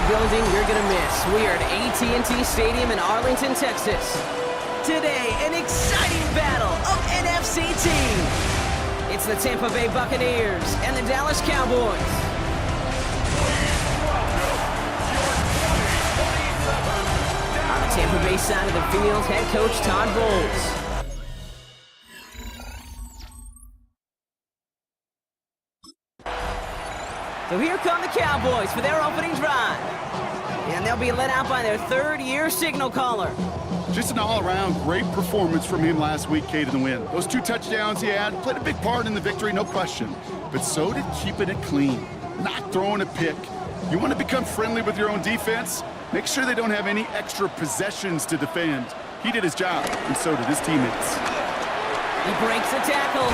Building you're gonna miss. We are at AT&T Stadium in Arlington, Texas. Today, an exciting battle of NFC teams. It's the Tampa Bay Buccaneers and the Dallas Cowboys. On the Tampa Bay side of the field, head coach Todd Bowles. So here come the Cowboys for their opening drive. And they'll be led out by their third-year signal caller. Just an all-around great performance from him last week, Kate, in the win. Those 2 touchdowns he had played a big part in the victory, no question. But so did keeping it clean, not throwing a pick. You want to become friendly with your own defense? Make sure they don't have any extra possessions to defend. He did his job, and so did his teammates. He breaks the tackle.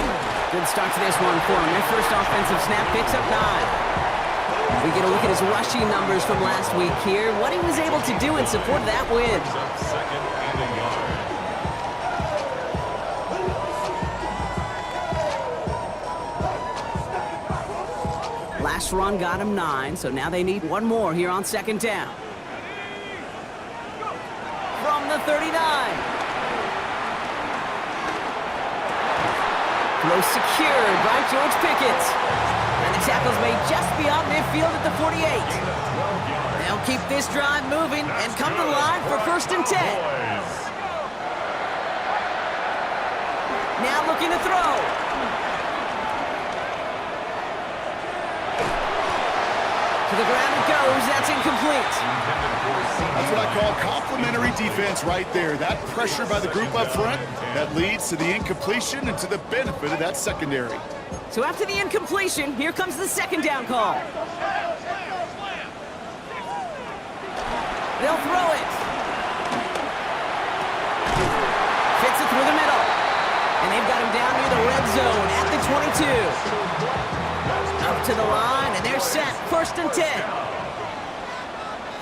Good start to this one for him. Their first offensive snap picks up 9. We get a look at his rushing numbers from last week here, what he was able to do in support of that win. Last run got him 9, so now they need one more here on second down. From the 39. Throw secured by George Pickett. And the tackle's made just beyond midfield at the 48. They'll keep this drive moving and come to the line for 1st and 10. Now looking to throw. To the ground it goes. That's incomplete. That's what I call complimentary defense right there. That pressure by the group up front, that leads to the incompletion and to the benefit of that secondary. So after the incompletion, here comes the second down call. They'll throw it. Fits it through the middle. And they've got him down near the red zone at the 22. Up to the line, and they're set. 1st and 10.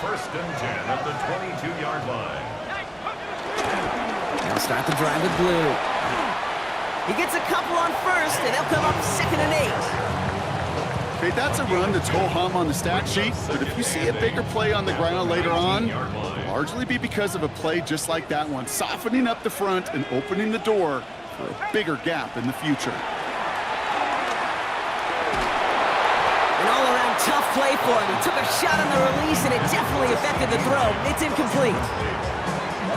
1st and 10 at the 22-yard line. They'll start the drive with blue. He gets a couple on 1st, and they'll come up 2nd and 8. Okay, that's a run that's ho-hum on the stat sheet, but if you see a bigger play on the ground later on, it'll largely be because of a play just like that one, softening up the front and opening the door for a bigger gap in the future. An all-around tough play for him. He took a shot on the release, and it definitely affected the throw. It's incomplete.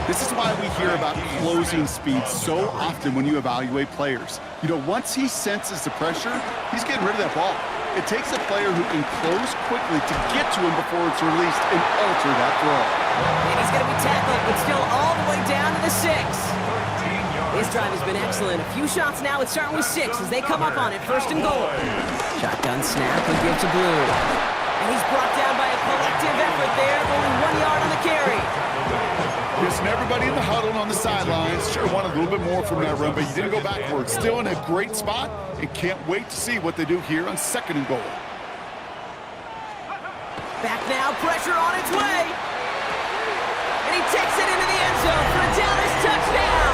This is why we hear about closing speed so often when you evaluate players. You know, once he senses the pressure, he's getting rid of that ball. It takes a player who can close quickly to get to him before it's released and alter that throw. And he's going to be tackled, but still all the way down to the 6. His drive has been excellent. A few shots now. It's starting with 6 as they come up on it. 1st and goal. Shotgun snap and give to Blue. And he's brought down by a collective effort there. Only 1 yard on the carry. Yes, and everybody in the huddle on the sidelines sure wanted a little bit more from that run, but you didn't go backwards. Still in a great spot, and can't wait to see what they do here on 2nd and goal. Back now, pressure on its way. And he takes it into the end zone for a Dallas touchdown.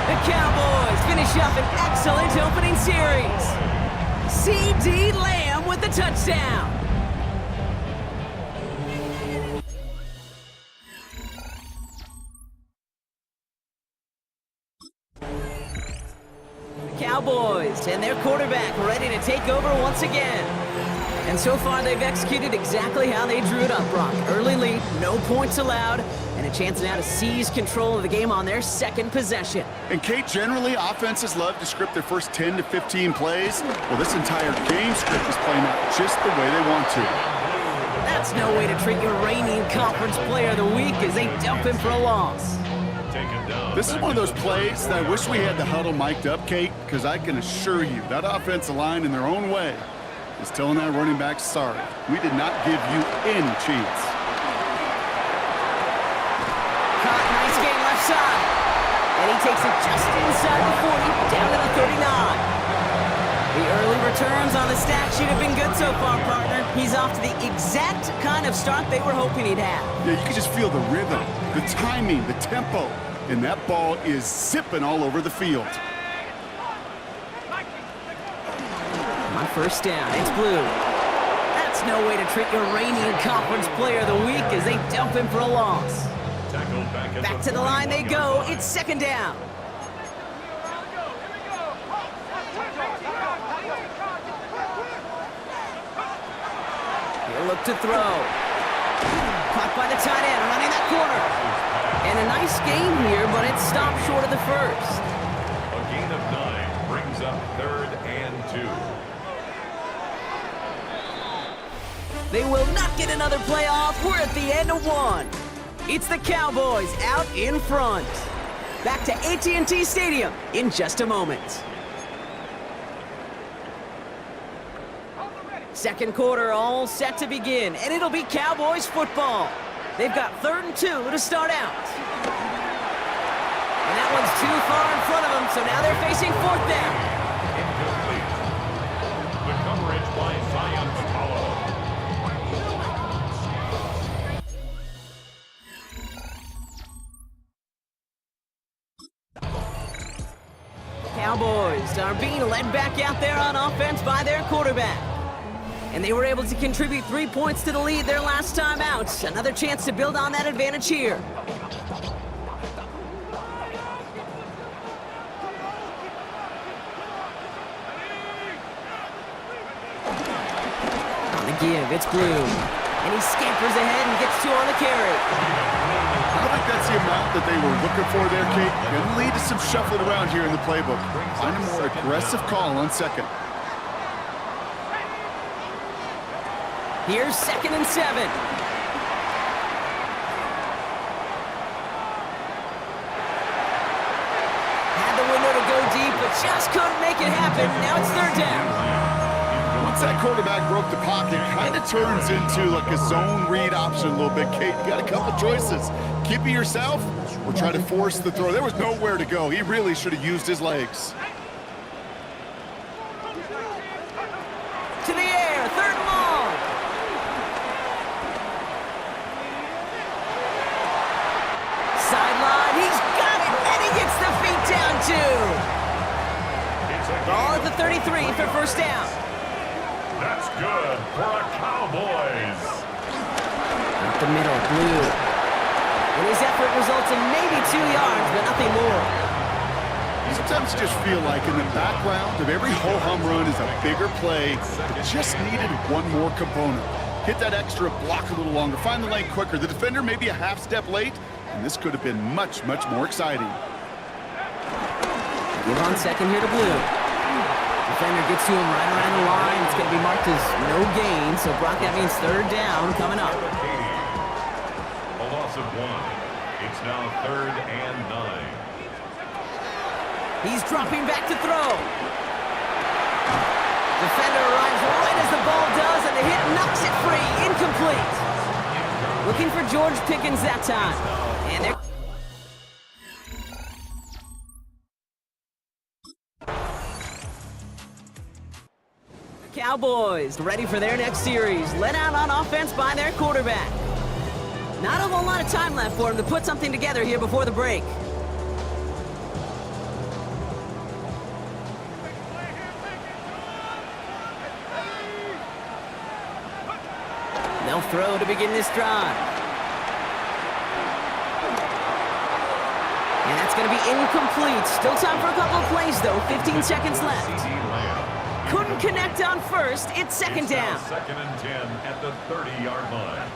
The Cowboys finish up an excellent opening series. C.D. Lamb with the touchdown. Cowboys and their quarterback ready to take over once again. And so far, they've executed exactly how they drew it up, Brock. Early lead, no points allowed, and a chance now to seize control of the game on their 2nd possession. And Kate, generally, offenses love to script their first 10 to 15 plays. Well, this entire game script is playing out just the way they want to. That's no way to treat your reigning conference player of the week as they dump him for a loss. This is one of those plays that I wish we had the huddle mic'd up, Kate, because I can assure you that offensive line in their own way is telling that running back, sorry, we did not give you any chance. Caught, nice game left side. And he takes it just inside the 40, down to the 39. The early returns on the stat sheet have been good so far, partner. He's off to the exact kind of start they were hoping he'd have. Yeah, you can just feel the rhythm, the timing, the tempo. And that ball is zipping all over the field. On first down, it's Blue. That's no way to treat your reigning conference player of the week as they dump him for a loss. Back to the line they go. It's second down. He'll look to throw. Caught by the tight end, running that corner. And a nice gain here, but it's stopped short of the first. A gain of 9 brings up 3rd and 2. They will not get another playoff. We're at the end of one. It's the Cowboys out in front. Back to AT&T Stadium in just a moment. Second quarter all set to begin, and it'll be Cowboys football. They've got 3rd and 2 to start out. And that one's too far in front of them, so now they're facing 4th down. Incomplete. The coverage by Zion Apollo. Cowboys are being led back out there on offense by their quarterback. And they were able to contribute 3 points to the lead their last time out. Another chance to build on that advantage here. On the give, it's Blue. And he scampers ahead and gets 2 on the carry. I don't think that's the amount that they were looking for there, Kate. Going to lead to some shuffling around here in the playbook. Find a more aggressive call on second. Here's 2nd and 7. Had the window to go deep, but just couldn't make it happen. Now it's 3rd down. Once that quarterback broke the pocket, kind of turns into like a zone read option a little bit, Kate. You got a couple choices. Keep it yourself or try to force the throw. There was nowhere to go. He really should have used his legs. To the air, 3rd and long. Sideline, he's got it, and he gets the feet down too. Ball at the 33 for first down. That's good for a Cowboys. Up the middle, Blue. And his effort results in maybe 2 yards, but nothing more. Sometimes you just feel like in the background of every ho-hum run is a bigger play that just needed one more component. Hit that extra block a little longer, find the lane quicker. The defender may be a half step late, and this could have been much, much more exciting. Give on second here to Blue. Defender gets to him right around the line. It's going to be marked as no gain, so Brock, that means 3rd down coming up. A loss of 1. It's now 3rd and 9. He's dropping back to throw. Defender arrives right as the ball does, and the hit knocks it free. Incomplete. Looking for George Pickens that time. And they're... Cowboys ready for their next series. Led out on offense by their quarterback. Not a whole lot of time left for him to put something together here before the break. They'll throw to begin this drive. And that's going to be incomplete. Still time for a couple of plays, though. 15 seconds left. Couldn't connect on first. It's 2nd down. 2nd and 10 at the 30-yard line.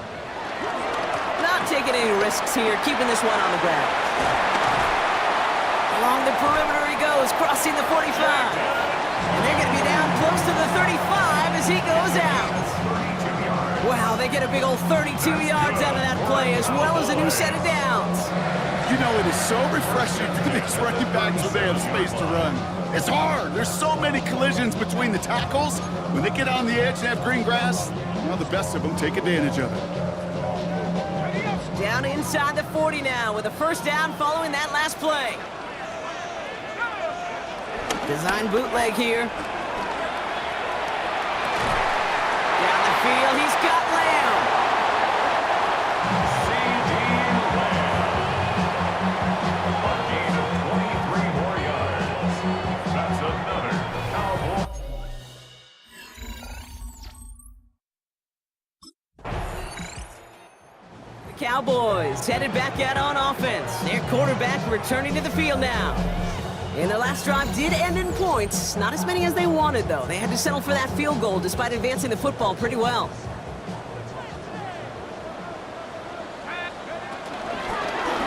Not taking any risks here, keeping this one on the ground. Along the perimeter he goes, crossing the 45. And they're going to be down close to the 35 as he goes out. Wow, they get a big old 32 yards out of that play, as well as a new set of downs. You know, it is so refreshing for these running backs when they have space to run. It's hard. There's so many collisions between the tackles. When they get on the edge and have green grass, you know, the best of them take advantage of it. Down inside the 40 now with a first down following that last play. Design bootleg here. Down the field, he's got Lamb. C.D. Lamb. A gain of 23 more yards. That's another Cowboy. The Cowboys headed back out on offense. Their quarterback returning to the field now. And their last drive did end in points. Not as many as they wanted, though. They had to settle for that field goal despite advancing the football pretty well.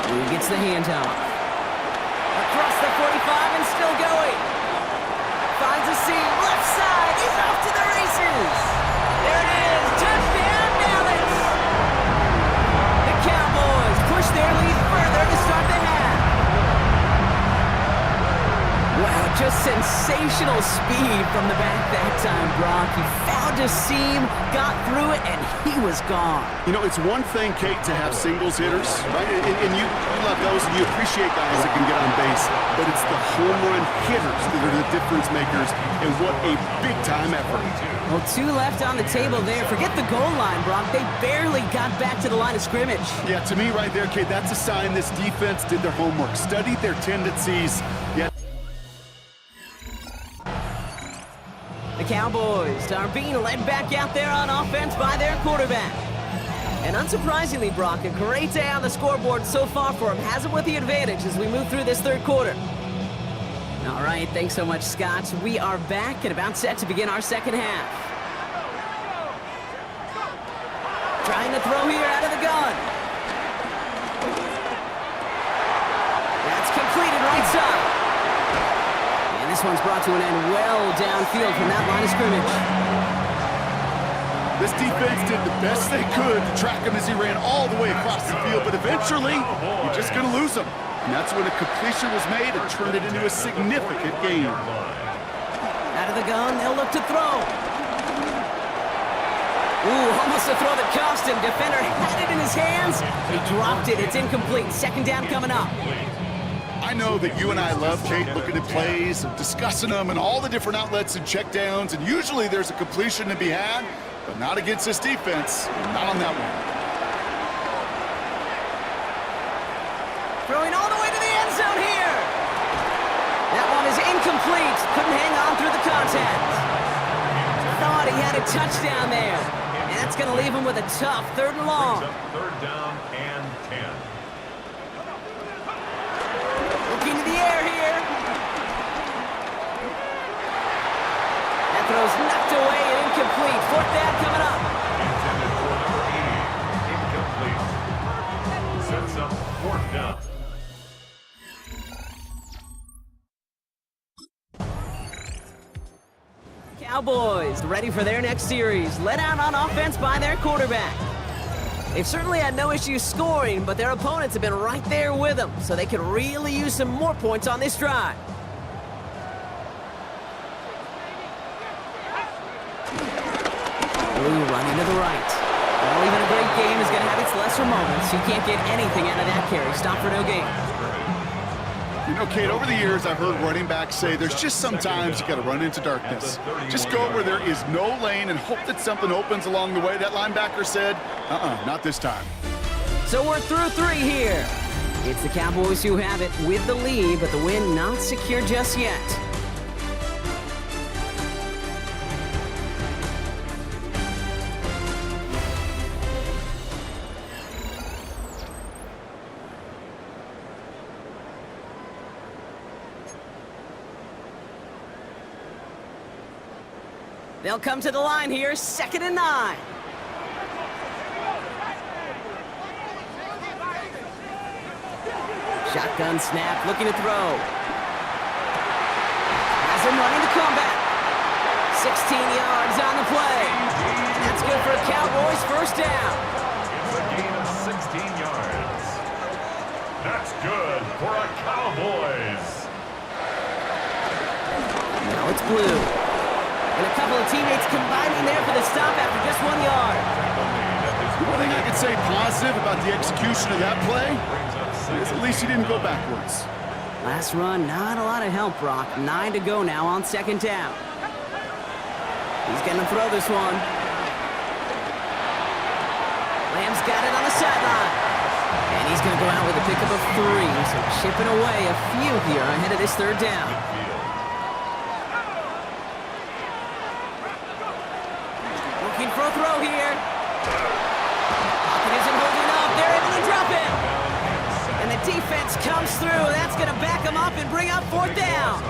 He gets the handoff. Across the 45 and still going. Finds a seam. Left side. He's off to the races. There it is. Touchdown, Dallas. The Cowboys push their lead further to start the half. Wow, just sensational speed from the back that time, Brock. He found a seam, got through it, and he was gone. You know, it's one thing, Kate, to have singles hitters, right? And you love those, and you appreciate guys that can get on base. But it's the home run hitters that are the difference makers, and what a big-time effort. Well, 2 left on the table there. Forget the goal line, Brock. They barely got back to the line of scrimmage. Yeah, to me right there, Kate, that's a sign this defense did their homework, studied their tendencies. Yeah. The Cowboys are being led back out there on offense by their quarterback. And unsurprisingly, Brock, a great day on the scoreboard so far for him. Has him with the advantage as we move through this third quarter. All right, thanks so much, Scott. We are back and about set to begin our second half. Trying to throw here out of the gun. That's completed right side. And this one's brought to an end well downfield from that line of scrimmage. This defense did the best they could to track him as he ran all the way across the field, but eventually, you're just going to lose him. And that's when a completion was made and turned it into a significant gain. Out of the gun, they'll look to throw. Ooh, almost a throw that cost him. Defender had it in his hands. He dropped it. It's incomplete. Second down coming up. I know that you and I love, Kate, looking at plays and discussing them and all the different outlets and checkdowns, and usually there's a completion to be had, but not against this defense. Not on that one. Throwing all the way to the end zone here. That one is incomplete. Couldn't hang on through the contact. Thought he had a touchdown there. And that's going to leave him with a tough 3rd and long. Third down and 10. Looking to the air here. That throw's knocked away and incomplete. 4th down coming up. Intended for number 80. Incomplete. Sets up 4th down. Cowboys ready for their next series. Led out on offense by their quarterback. They've certainly had no issues scoring, but their opponents have been right there with them, so they could really use some more points on this drive. Ooh, running to the right. Well, even a great game is going to have its lesser moments. You can't get anything out of that carry. Stop for no gain. You know, Kate, over the years, I've heard running backs say there's just sometimes you got to run into darkness. Just go where there is no lane and hope that something opens along the way. That linebacker said, not this time. So we're through 3 here. It's the Cowboys who have it with the lead, but the win not secure just yet. They'll come to the line here, 2nd and 9. Shotgun snap, looking to throw. Has him running the comeback. 16 yards on the play. That's good for a Cowboys 1st down. It's a gain of 16 yards. That's good for a Cowboys. Now it's blue. And a couple of teammates combining there for the stop after just 1 yard. One thing I could say positive about the execution of that play is at least he didn't go backwards. Last run, not a lot of help, Brock. 9 to go now on second down. He's going to throw this one. Lamb's got it on the sideline. And he's going to go out with a pickup of 3. So chipping away a few here ahead of this third down. Looking for a throw here. Pocket isn't holding up. They're able to drop it. And the defense comes through. That's going to back him up and bring up fourth down.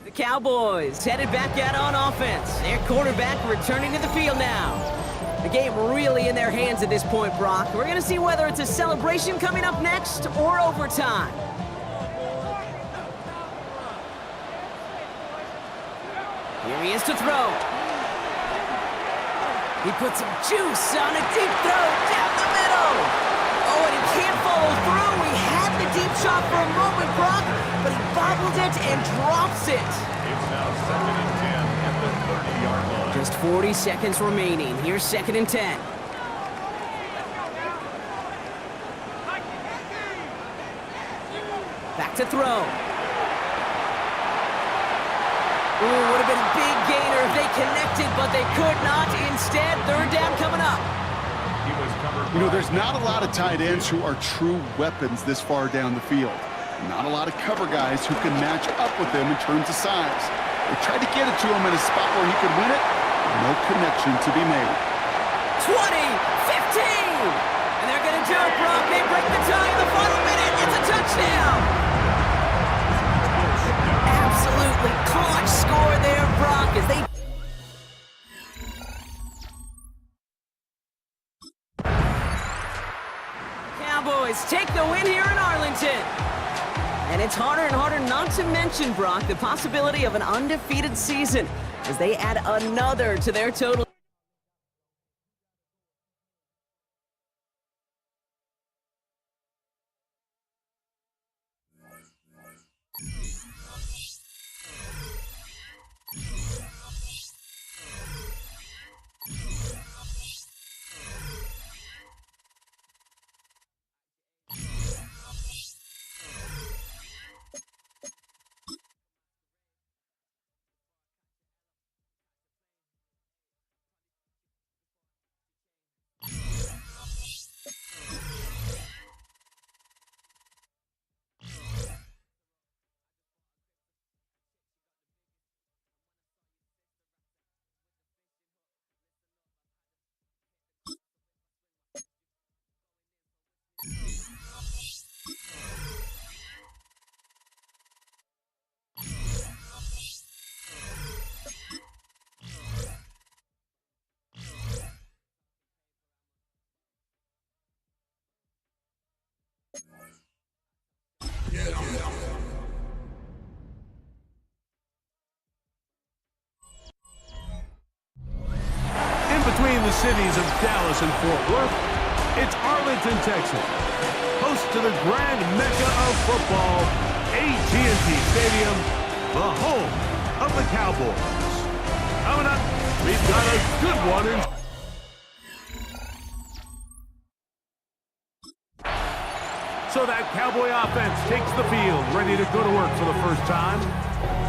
The Cowboys headed back out on offense. Their quarterback returning to the field now. The game really in their hands at this point, Brock. We're going to see whether it's a celebration coming up next or overtime. Here he is to throw. He puts some juice on a deep throw down the middle. Oh, and he can't follow through. He had the deep shot for a moment, Brock, but he bobbled it and drops it. It's now 2nd and 10 at the 30-yard line. Just 40 seconds remaining. Here's 2nd and 10. Back to throw. Ooh, would have been a big gainer if they connected, but they could not. Instead, third down coming up. He was covered. You know, there's not a lot of tight ends who are true weapons this far down the field. Not a lot of cover guys who can match up with them in terms of size. They tried to get it to him in a spot where he could win it. No connection to be made. 20, 15! And they're going to do it, Brock. They break the tie in the final minute. It's a touchdown! Absolutely clutch score there, Brock, as they... Cowboys take the win here in Arlington. And it's harder and harder not to mention, Brock, the possibility of an undefeated season as they add another to their total. Between the cities of Dallas and Fort Worth, it's Arlington, Texas, host to the grand mecca of football, AT&T Stadium, the home of the Cowboys. Coming up, we've got a good one in... So that Cowboy offense takes the field, ready to go to work for the first time.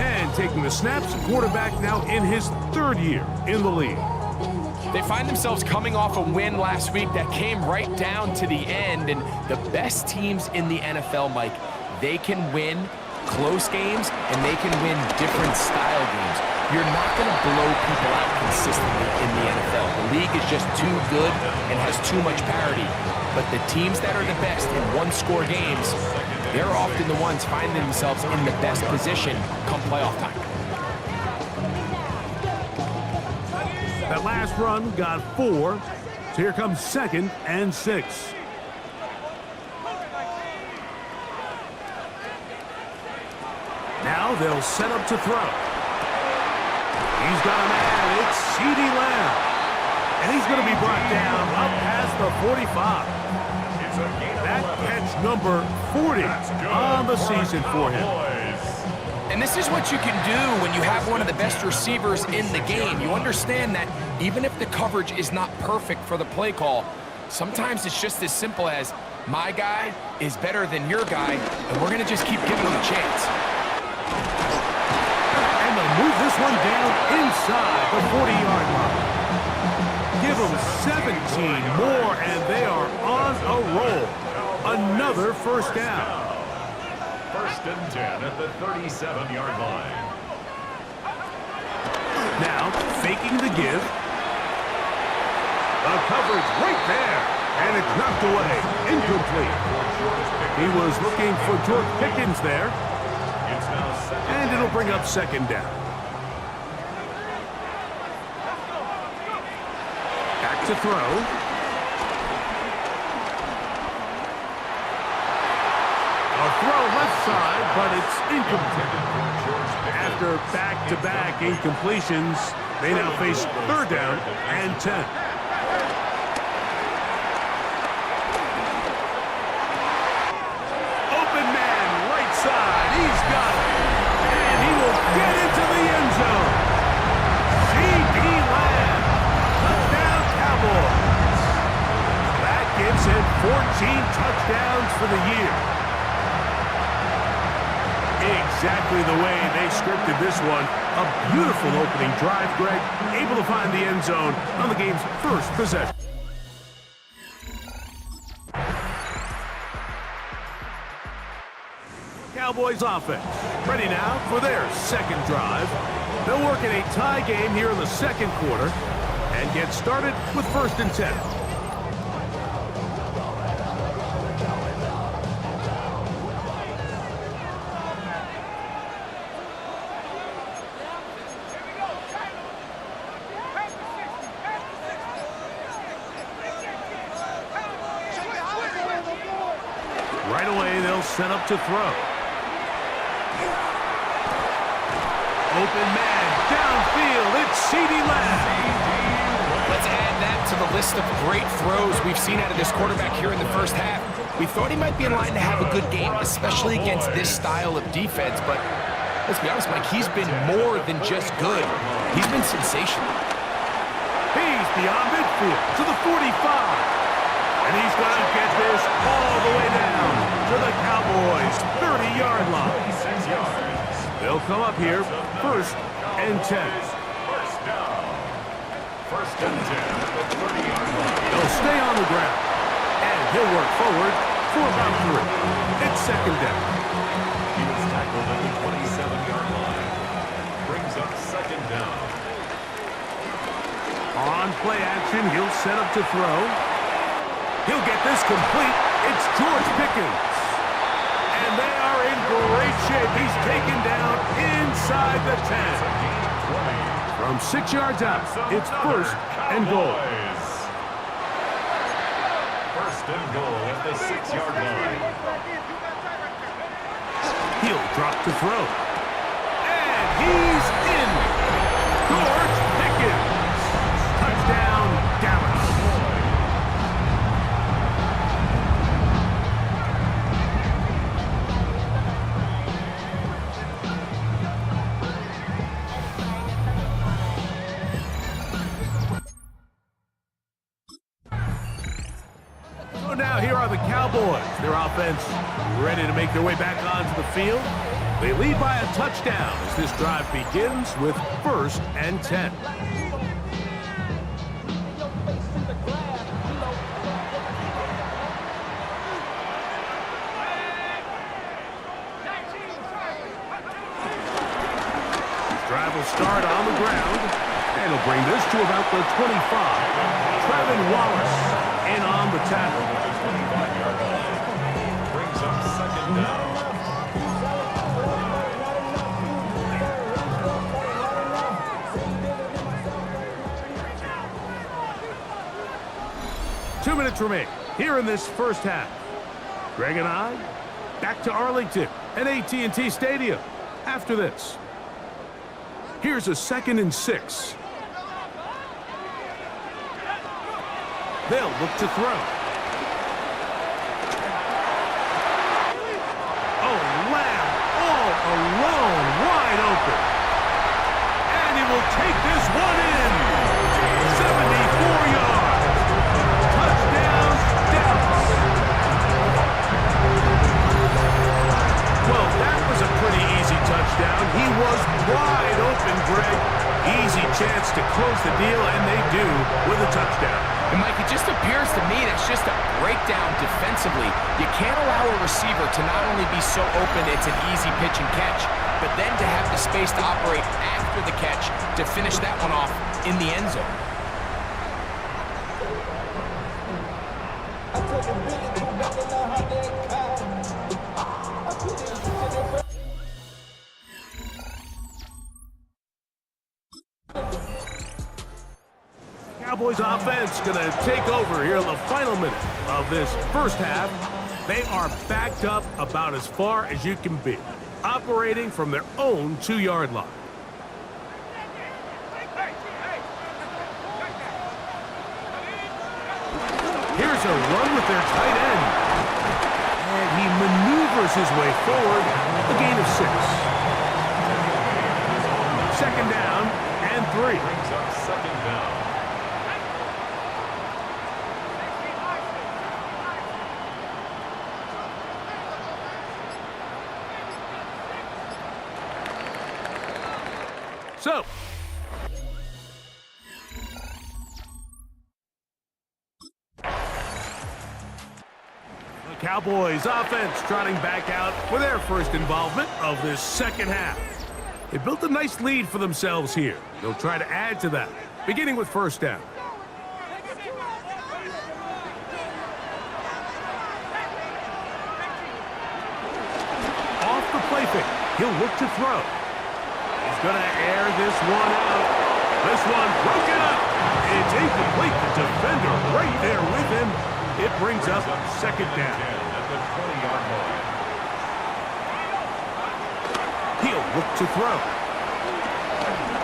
And taking the snaps, quarterback now in his 3rd year in the league. They find themselves coming off a win last week that came right down to the end, and the best teams in the NFL, Mike, they can win close games and they can win different style games. You're not going to blow people out consistently in the NFL. The league is just too good and has too much parity. But the teams that are the best in one-score games, they're often the ones finding themselves in the best position come playoff time. That last run got 4, so here comes 2nd and 6. Now they'll set up to throw. He's got a man, it's C.D. Lamb. And he's going to be brought down up past the 45. That catch number 40 on the season for him. And this is what you can do when you have one of the best receivers in the game. You understand that even if the coverage is not perfect for the play call, sometimes it's just as simple as my guy is better than your guy, and we're going to just keep giving him a chance. And they'll move this one down inside the 40-yard line. Give them 17 more, and they are on a roll. Another first down. First and 10 at the 37-yard line. Now, faking the give. The coverage right there. And it's knocked away. Incomplete. He was looking for George Pickens there. And it'll bring up second down. Back to throw. A throw left side, but it's incomplete. After back-to-back incompletions, they now face third down and 10. He's got it. And he will get into the end zone. C.D. Lamb. Touchdown, Cowboys. That gives him 14 touchdowns for the year. Exactly the way they scripted this one. A beautiful opening drive, Greg. Able to find the end zone on the game's first possession. Cowboys offense ready now for their second drive. They'll work in a tie game here in the second quarter and get started with first and 10. Right away, they'll set up to throw. Open man, downfield, it's C.D. Lamb. Let's add that to the list of great throws we've seen out of this quarterback here in the first half. We thought he might be in line to have a good game, especially against this style of defense, but let's be honest, Mike, he's been more than just good. He's been sensational. He's beyond midfield to the 45. And he's going to get this all the way down to the Cowboys' 30-yard line. 6 yards. They'll come up here, first and 10. First down. First and 10 at the 30-yard line. They'll stay on the ground, and he'll work forward for about 3. It's second down. He was tackled at the 27-yard line. Brings up second down. On play action, he'll set up to throw. He'll get this complete. It's George Pickens. And they are in great shape. He's taken down inside the 10. From 6 yards out, it's first and goal. First and goal at the 6-yard line. He'll drop to throw. And he's in. George Pickens. Touchdown, Dallas. Now here are the Cowboys. Their offense ready to make their way back onto the field. They lead by a touchdown as this drive begins with first and 10. This drive will start on the ground, and he'll bring this to about the 25. Trevin Wallace in on the tackle. 25-yard line. Brings up second down. Two minutes remain here in this first half. Greg and I back to Arlington at AT&T Stadium after this. Here's a 2nd and 6. They'll look to throw. Oh, Lamb all alone. What chance to close the deal, and they do with a touchdown. And Mike, it just appears to me that's just a breakdown defensively. You can't allow a receiver to not only be so open it's an easy pitch and catch, but then to have the space to operate after the catch to finish that one off in the end zone. Cowboys offense going to take over here in the final minute of this first half. They are backed up about as far as you can be, operating from their own 2-yard line. Here's a run with their tight end. And he maneuvers his way forward, a gain of 6. Second down and 3. Brings up second down. So, the Cowboys offense trotting back out for their first involvement of this second half. They built a nice lead for themselves here. They'll try to add to that, beginning with first down. Off the play fake, he'll look to throw. He's going to air this one out. This one broken up. It's incomplete. The defender right there with him. It brings up second down. At the 20-yard line. He'll look to throw.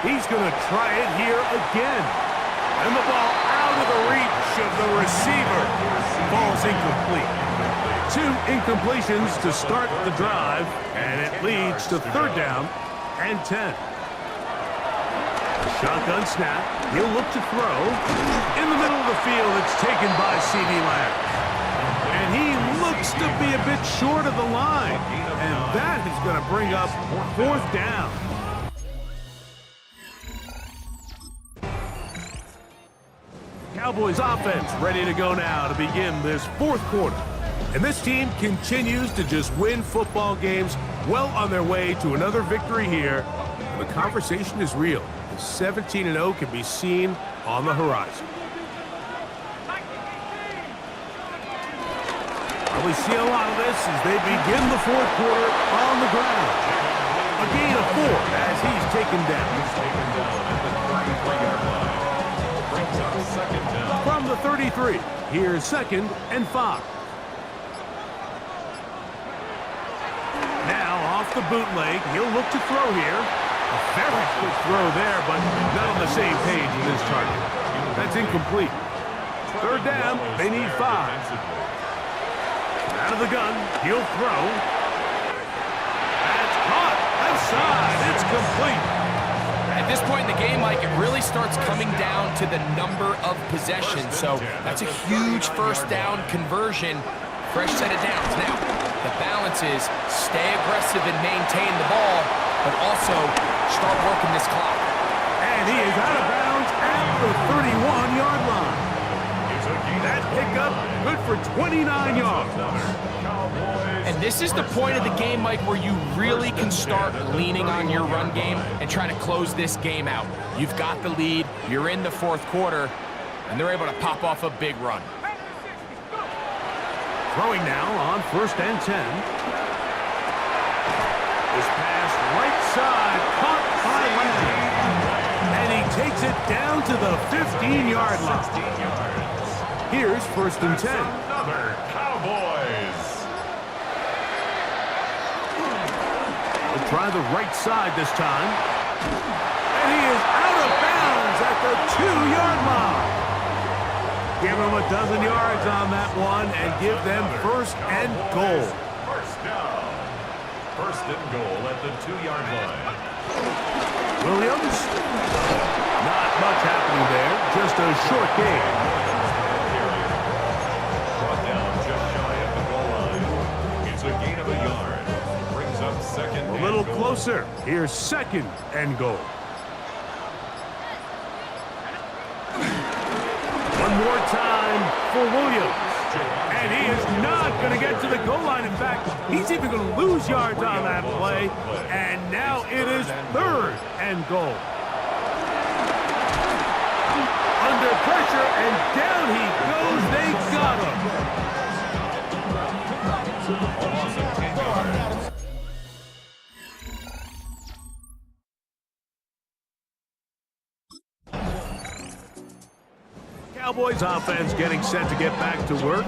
He's going to try it here again. And the ball out of the reach of the receiver. Ball's incomplete. 2 incompletions to start the drive, and it leads to third down and 10. Shotgun snap. He'll look to throw. In the middle of the field, it's taken by C.D. Lamb. And he looks to be a bit short of the line. And that is going to bring up fourth down. Cowboys offense ready to go now to begin this fourth quarter. And this team continues to just win football games, well on their way to another victory here. And the conversation is real. The 17-0 can be seen on the horizon. Well, we see a lot of this as they begin the fourth quarter on the ground. A gain of 4 as he's taken down. He's taken down at the 33-yard line. Brings up second down. From the 33, here's second and 5. Now off the bootleg, he'll look to throw here. A very quick throw there, but not on the same page with his target. That's incomplete. Third down, they need 5. Out of the gun, he'll throw. That's caught. Outside, it's complete. At this point in the game, Mike, it really starts coming down to the number of possessions. So that's a huge first down conversion. Fresh set of downs. Now, the balance is stay aggressive and maintain the ball, but also start working this clock. And he is out of bounds at the 31-yard line. That pickup good for 29 yards. And this is the point of the game, Mike, where you really can start leaning on your run game and try to close this game out. You've got the lead, you're in the fourth quarter, and they're able to pop off a big run. Throwing now on first and 10. This pass right side, caught by Lamb. And he takes it down to the 15-yard line. Here's first and 10. Another Cowboys. We'll try the right side this time. And he is out of bounds at the 2-yard line. Give them a dozen yards on that one and give them first and goal. First down. First and goal at the 2-yard line. Williams. Not much happening there. Just a short game. Brought down just shy of the goal line. It's a gain of a yard. Brings up second and A little goal. closer. Here's second and goal. for Williams. And he is not going to get to the goal line. In fact, he's even going to lose yards on that play. And now it is 3rd and goal. Under pressure, and down he goes. They got him. Cowboys offense getting set to get back to work.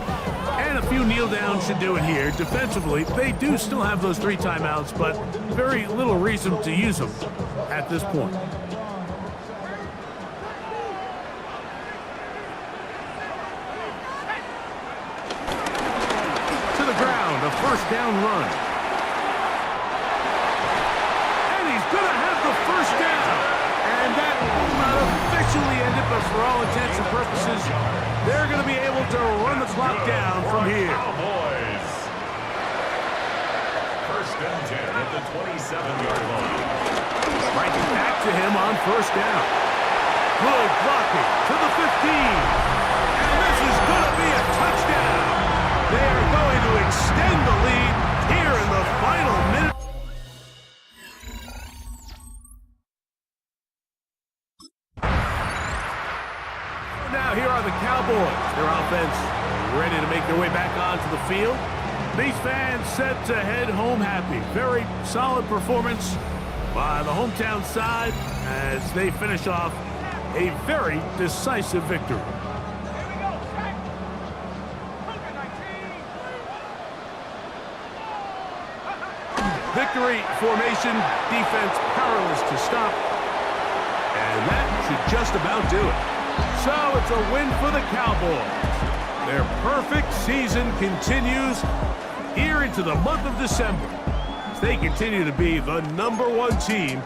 And a few kneel downs should do it here. Defensively, they do still have those 3 timeouts, but very little reason to use them at this point. A first down run. And he's going to have the first down. And that will not officially end it, but for all intents and purposes, they're going to be able to run the clock down from here. Cowboys. First and 10 at the 27-yard line. Right back to him on first down. Good blocking to the 15. And this is going to be a touchdown. They are going to extend the lead here in the final minute. Now here are the Cowboys. Their offense ready to make their way back onto the field. These fans set to head home happy. Very solid performance by the hometown side as they finish off a very decisive victory. Victory formation, defense powerless to stop. And that should just about do it. So it's a win for the Cowboys. Their perfect season continues here into the month of December as they continue to be the #1 team